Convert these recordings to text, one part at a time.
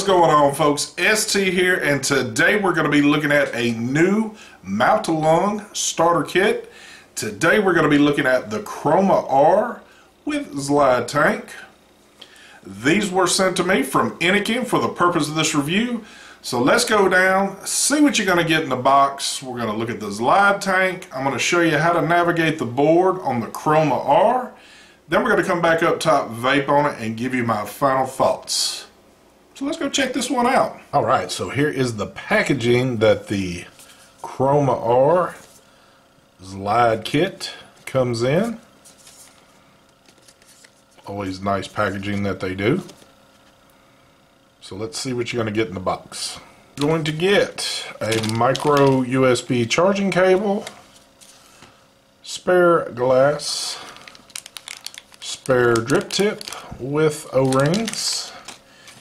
going on, folks? ST here, and today we're going to be looking at a new mount-along starter kit. Today we're going to be looking at the Kroma-R with Zlide tank. These were sent to me from Innokin for the purpose of this review. So let's go down, see what you're going to get in the box. We're going to look at the Zlide tank. I'm going to show you how to navigate the board on the Kroma-R. Then we're going to come back up top, vape on it, and give you my final thoughts. So let's go check this one out. Alright, so here is the packaging that the Kroma-R Zlide kit comes in. Always nice packaging that they do. So let's see what you're going to get in the box. You're going to get a micro USB charging cable, spare glass, spare drip tip with O-rings.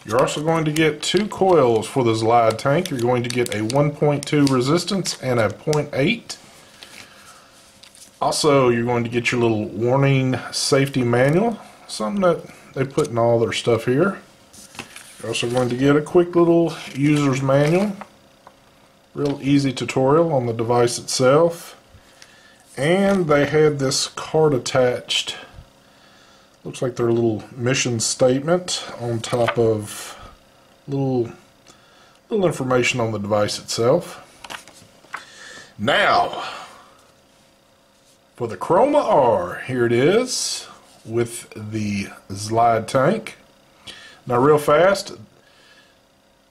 You're also going to get 2 coils for the Zlide tank. You're going to get a 1.2 resistance and a 0.8. Also, you're going to get your little warning safety manual, something that they put in all their stuff here. You're also going to get a quick little user's manual, real easy tutorial on the device itself. And they had this card attached. Looks like their little mission statement on top of little information on the device itself. Now, for the Kroma-R, here it is with the Zlide tank. Now, real fast,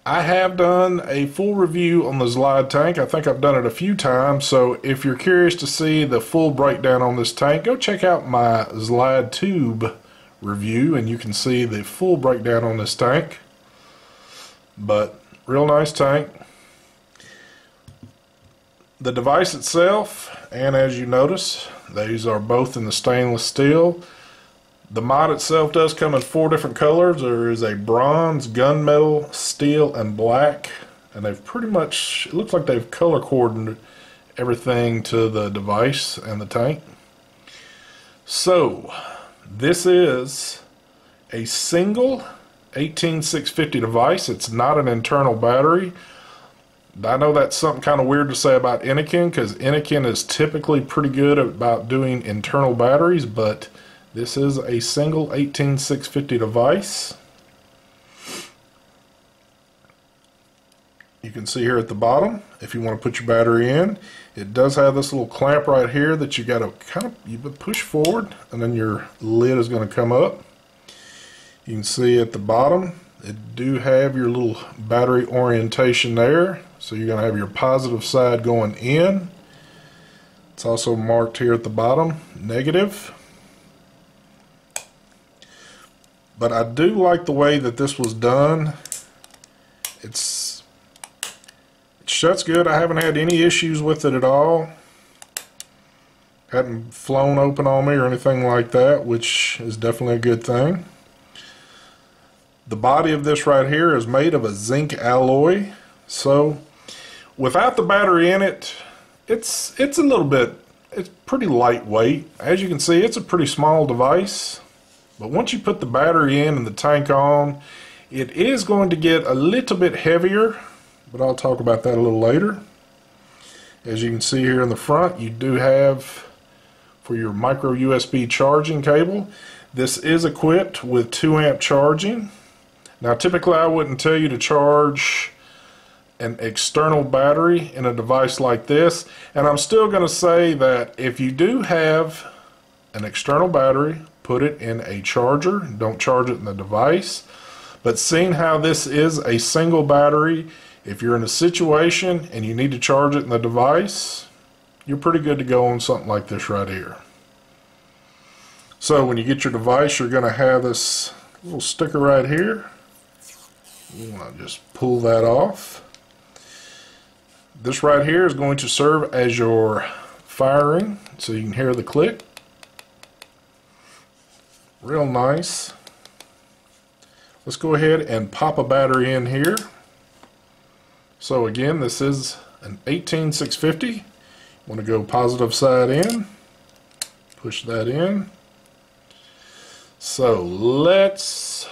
I have done a full review on the Zlide tank. I think I've done it a few times, so if you're curious to see the full breakdown on this tank, go check out my Zlide tube review and you can see the full breakdown on this tank. But real nice tank. The device itself, and as you notice, these are both in the stainless steel. The mod itself does come in 4 different colors. There is a bronze, gunmetal, steel, and black, and they've pretty much, it looks like they've color coordinated everything to the device and the tank. So this is a single 18650 device. It's not an internal battery. I know that's something kind of weird to say about Innokin, because Innokin is typically pretty good about doing internal batteries, but this is a single 18650 device. You can see here at the bottom, if you want to put your battery in, it does have this little clamp right here that you got to kind of push forward, and then your lid is going to come up. You can see at the bottom, it do have your little battery orientation there. So you're going to have your positive side going in. It's also marked here at the bottom, negative. But I do like the way that this was done. It shuts good. I haven't had any issues with it at all. Hadn't flown open on me or anything like that, which is definitely a good thing. The body of this right here is made of a zinc alloy. So without the battery in it, it's pretty lightweight. As you can see, it's a pretty small device. But once you put the battery in and the tank on, it is going to get a little bit heavier, but I'll talk about that a little later. As you can see here in the front, you do have for your micro USB charging cable. This is equipped with 2 amp charging. Now typically I wouldn't tell you to charge an external battery in a device like this, and I'm still going to say that if you do have an external battery, put it in a charger. Don't charge it in the device. But seeing how this is a single battery, if you're in a situation and you need to charge it in the device, you're pretty good to go on something like this right here. So when you get your device, you're going to have this little sticker right here. You want to just pull that off. This right here is going to serve as your firing, so you can hear the click. Real nice. Let's go ahead and pop a battery in here. So again, this is an 18650. You want to go positive side in. Push that in. So let's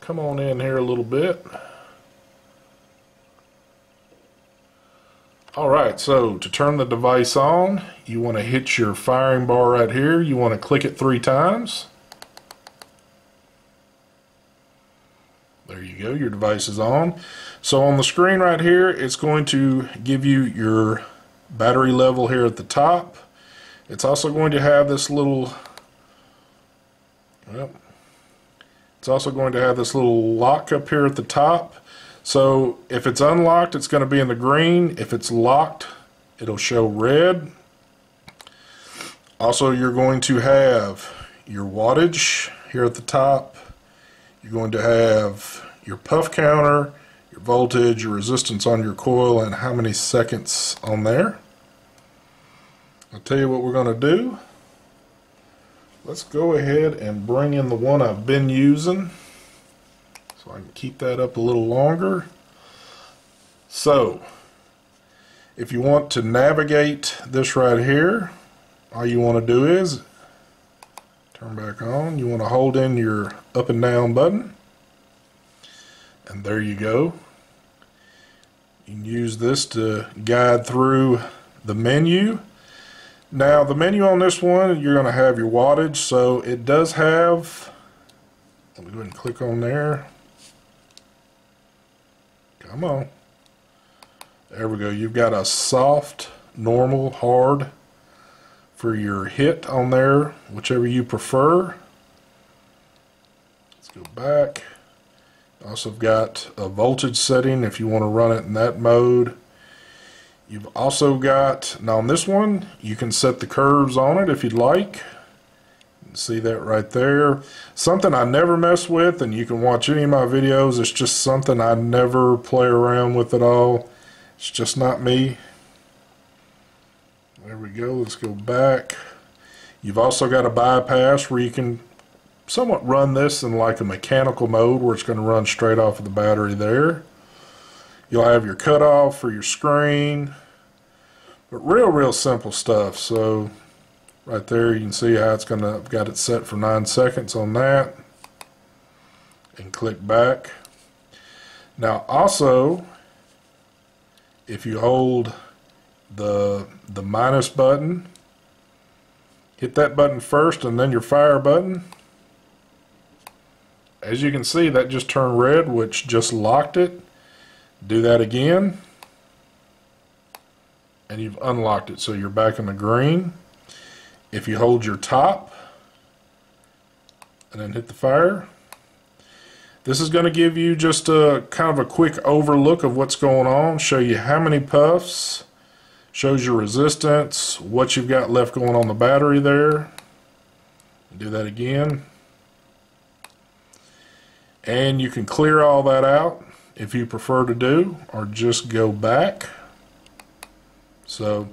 come on in here a little bit. Alright, so to turn the device on, you want to hit your firing bar right here. You want to click it 3 times. There you go, your device is on. So on the screen right here, it's going to give you your battery level here at the top. It's also going to have this little, it's also going to have this little lock up here at the top. So if it's unlocked, it's going to be in the green. If it's locked, it'll show red. Also, you're going to have your wattage here at the top. You're going to have your puff counter, your voltage, your resistance on your coil, and how many seconds on there. I'll tell you what we're going to do. Let's go ahead and bring in the one I've been using so I can keep that up a little longer. So, if you want to navigate this right here, all you want to do is turn back on. You want to hold in your up and down button, and there you go. You can use this to guide through the menu. Now the menu on this one, you're going to have your wattage, so it does have, let me go ahead and click on there. Come on. There we go. You've got a soft, normal, hard for your hit on there, whichever you prefer. Let's go back. Also got a voltage setting if you want to run it in that mode. You've also got, now on this one, you can set the curves on it if you'd like. You can see that right there. Something I never mess with, and you can watch any of my videos, it's just something I never play around with at all. It's just not me. There we go, let's go back. You've also got a bypass where you can somewhat run this in like a mechanical mode where it's going to run straight off of the battery there. You'll have your cutoff for your screen, but real simple stuff. So right there you can see how it's gonna, I've got it set for 9 seconds on that, and click back. Now also, if you hold the minus button, hit that button first and then your fire button, as you can see that just turned red, which just locked it. Do that again and you've unlocked it, so you're back in the green. If you hold your top and then hit the fire, this is going to give you just a kind of a quick overlook of what's going on, show you how many puffs, shows your resistance, what you've got left going on the battery there. Do that again. And you can clear all that out if you prefer to do, or just go back. So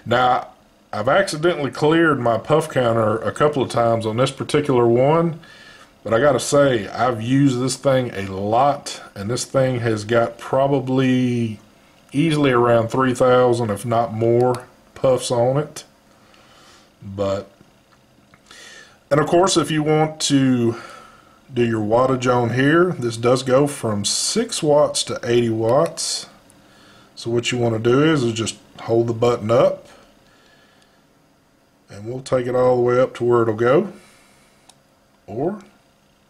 now I've accidentally cleared my puff counter a couple of times on this particular one, but I gotta say I've used this thing a lot, and this thing has got probably easily around 3,000 if not more puffs on it. But, and of course if you want to do your wattage on here, this does go from 6 watts to 80 watts. So what you want to do is just hold the button up and we'll take it all the way up to where it'll go, or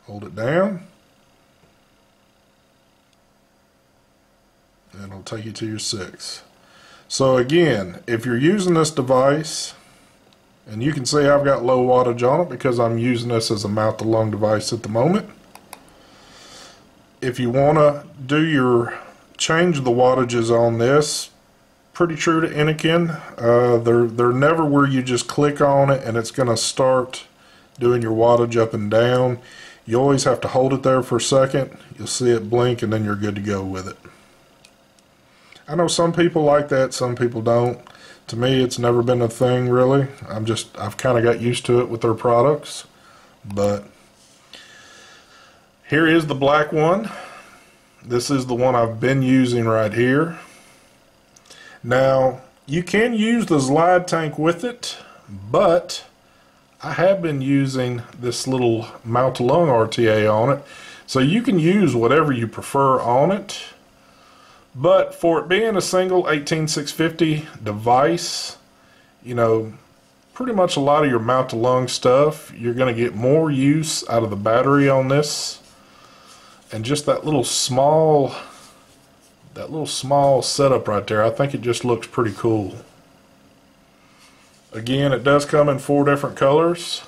hold it down and it'll take you to your 6. So again, if you're using this device, and you can see I've got low wattage on it because I'm using this as a mouth-to-lung device at the moment. If you want to do your change the wattages on this, pretty true to Innokin. They're never where you just click on it and it's going to start doing your wattage up and down. You always have to hold it there for a second. You'll see it blink and then you're good to go with it. I know some people like that, some people don't. To me, it's never been a thing, really. I've kind of got used to it with their products. But here is the black one. This is the one I've been using right here. Now, you can use the Zlide tank with it, but I have been using this little mouth-to-lung RTA on it. So you can use whatever you prefer on it. But for it being a single 18650 device, you know, pretty much a lot of your mouth-to-lung stuff, you're going to get more use out of the battery on this. And just that little small setup right there, I think it just looks pretty cool. Again, it does come in 4 different colors.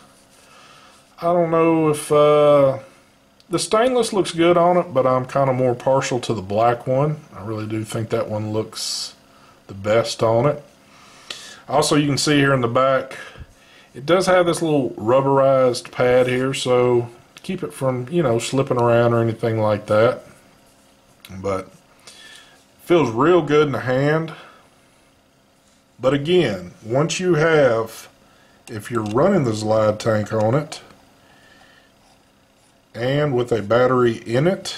I don't know if the stainless looks good on it, but I'm kind of more partial to the black one. I really do think that one looks the best on it. Also, you can see here in the back, it does have this little rubberized pad here, so to keep it from, you know, slipping around or anything like that. But feels real good in the hand. But again, once you have, if you're running the Zlide tank on it, and with a battery in it,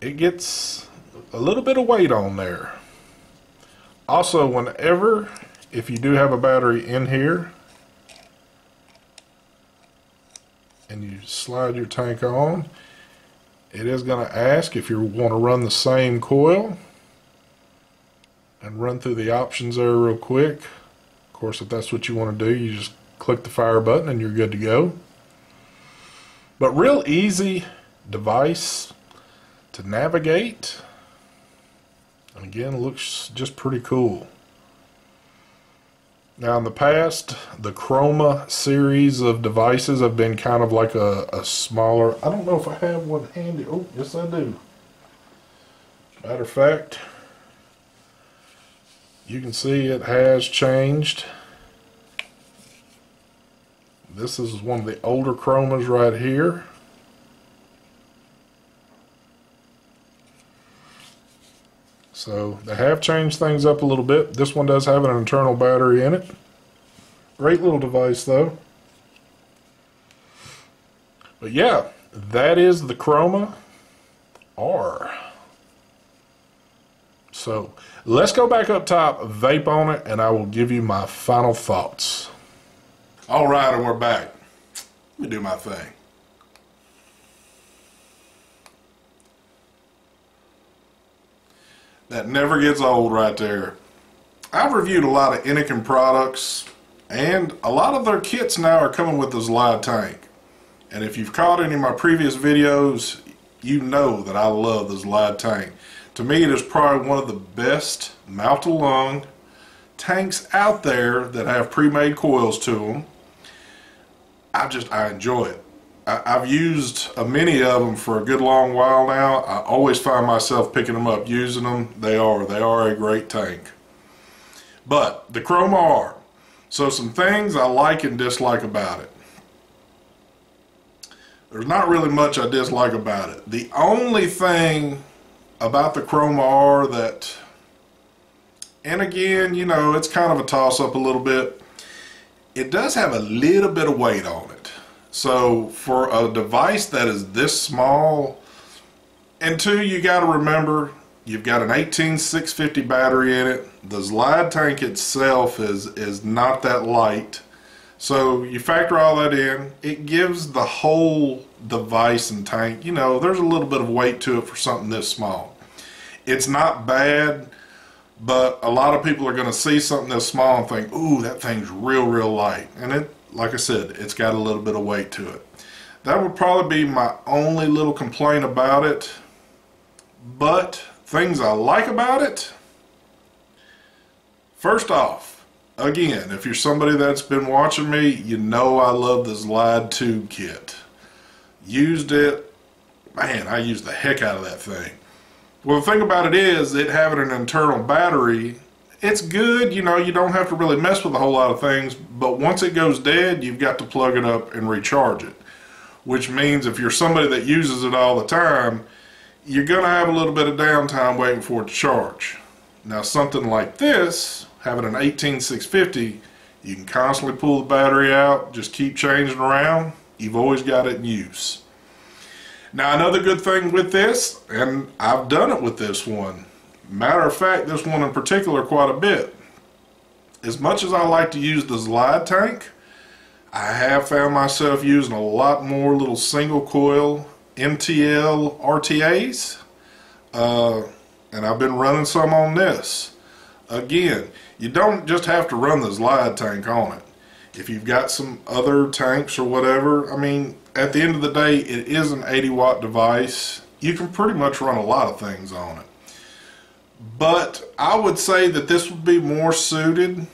it gets a little bit of weight on there. Also, whenever, if you do have a battery in here and you slide your tank on, it is going to ask if you want to run the same coil, and run through the options there real quick. Of course, if that's what you want to do, you just click the fire button and you're good to go. But real easy device to navigate, and again, looks just pretty cool. Now in the past, the Kroma series of devices have been kind of like a smaller, I don't know if I have one handy. Oh, yes I do. Matter of fact, you can see it has changed. This is one of the older Kromas right here. So they have changed things up a little bit. This one does have an internal battery in it. Great little device though. But yeah, that is the Kroma-R. So let's go back up top, vape on it, and I will give you my final thoughts. Alright, and we're back. Let me do my thing. That never gets old right there. I've reviewed a lot of Innokin products, and a lot of their kits now are coming with the Zlide tank. And if you've caught any of my previous videos, you know that I love the Zlide tank. To me, it is probably one of the best mouth-to-lung tanks out there that have pre-made coils to them. I enjoy it. I've used many of them for a good long while now. I always find myself picking them up, using them. They are a great tank. But the Kroma-R. So some things I like and dislike about it. There's not really much I dislike about it. The only thing about the Kroma-R that, and again, you know, it's kind of a toss-up a little bit. It does have a little bit of weight on it. So for a device that is this small, and two, you got to remember, you've got an 18650 battery in it. The Zlide tank itself is not that light. So you factor all that in, it gives the whole device and tank, you know, there's a little bit of weight to it for something this small. It's not bad, but a lot of people are going to see something this small and think, ooh, that thing's real light. And it, like I said, it's got a little bit of weight to it. That would probably be my only little complaint about it. But things I like about it, first off, again, if you're somebody that's been watching me, you know I love the Zlide tube kit. Used it, man, I used the heck out of that thing. Well, the thing about it is, it having an internal battery, it's good, you know, you don't have to really mess with a whole lot of things, but once it goes dead, you've got to plug it up and recharge it. Which means if you're somebody that uses it all the time, you're going to have a little bit of downtime waiting for it to charge. Now something like this, having an 18650, you can constantly pull the battery out, just keep changing around, you've always got it in use. Now another good thing with this, and I've done it with this one, matter of fact this one in particular quite a bit, as much as I like to use the Zlide tank, I have found myself using a lot more little single coil MTL RTAs, and I've been running some on this. Again, you don't just have to run the Zlide tank on it. If you've got some other tanks or whatever, I mean, at the end of the day, it is an 80-watt device. You can pretty much run a lot of things on it. But I would say that this would be more suited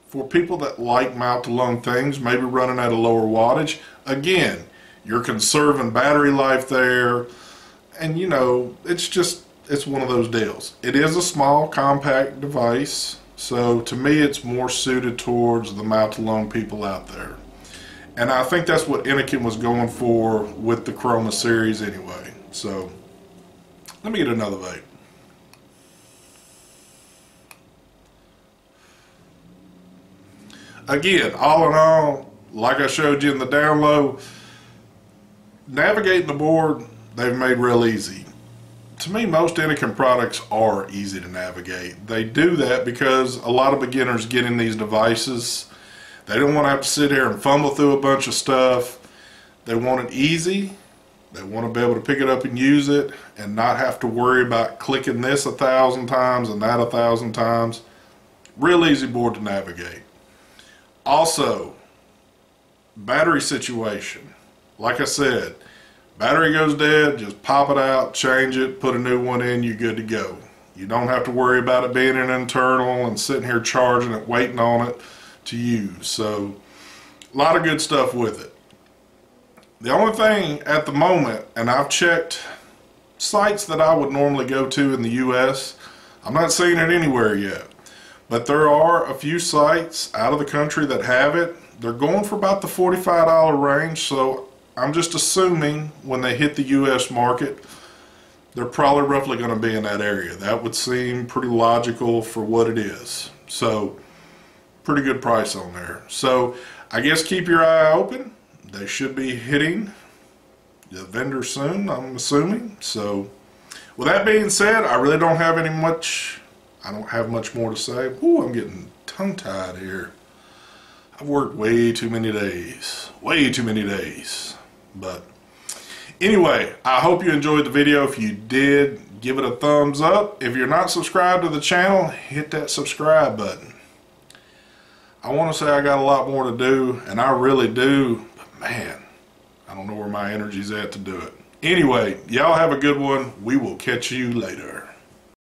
for people that like mouth-to-lung things, maybe running at a lower wattage. Again, you're conserving battery life there, and you know, it's one of those deals. It is a small, compact device, so to me it's more suited towards the mouth-to-lung people out there. And I think that's what Innokin was going for with the Kroma series anyway. So, let me get another vape. Again, all in all, like I showed you in the down low, navigating the board, they've made real easy. To me, most Innokin products are easy to navigate. They do that because a lot of beginners get in these devices. They don't want to have to sit here and fumble through a bunch of stuff. They want it easy. They want to be able to pick it up and use it and not have to worry about clicking this 1,000 times and that 1,000 times. Real easy board to navigate. Also, battery situation. Like I said, battery goes dead, just pop it out, change it, put a new one in, you're good to go. You don't have to worry about it being an internal and sitting here charging it, waiting on it to use. So, a lot of good stuff with it. The only thing at the moment, and I've checked sites that I would normally go to in the US, I'm not seeing it anywhere yet. But there are a few sites out of the country that have it. They're going for about the $45 range, so I'm just assuming when they hit the US market, they're probably roughly going to be in that area. That would seem pretty logical for what it is. So, pretty good price on there. So, I guess keep your eye open. They should be hitting the vendor soon, I'm assuming. So, with that being said, I really don't have I don't have much more to say. Ooh, I'm getting tongue-tied here. I've worked way too many days. Way too many days. But anyway, I hope you enjoyed the video. If you did, give it a thumbs up. If you're not subscribed to the channel, hit that subscribe button. I want to say I got a lot more to do, and I really do, but man, I don't know where my energy's at to do it. Anyway, y'all have a good one. We will catch you later.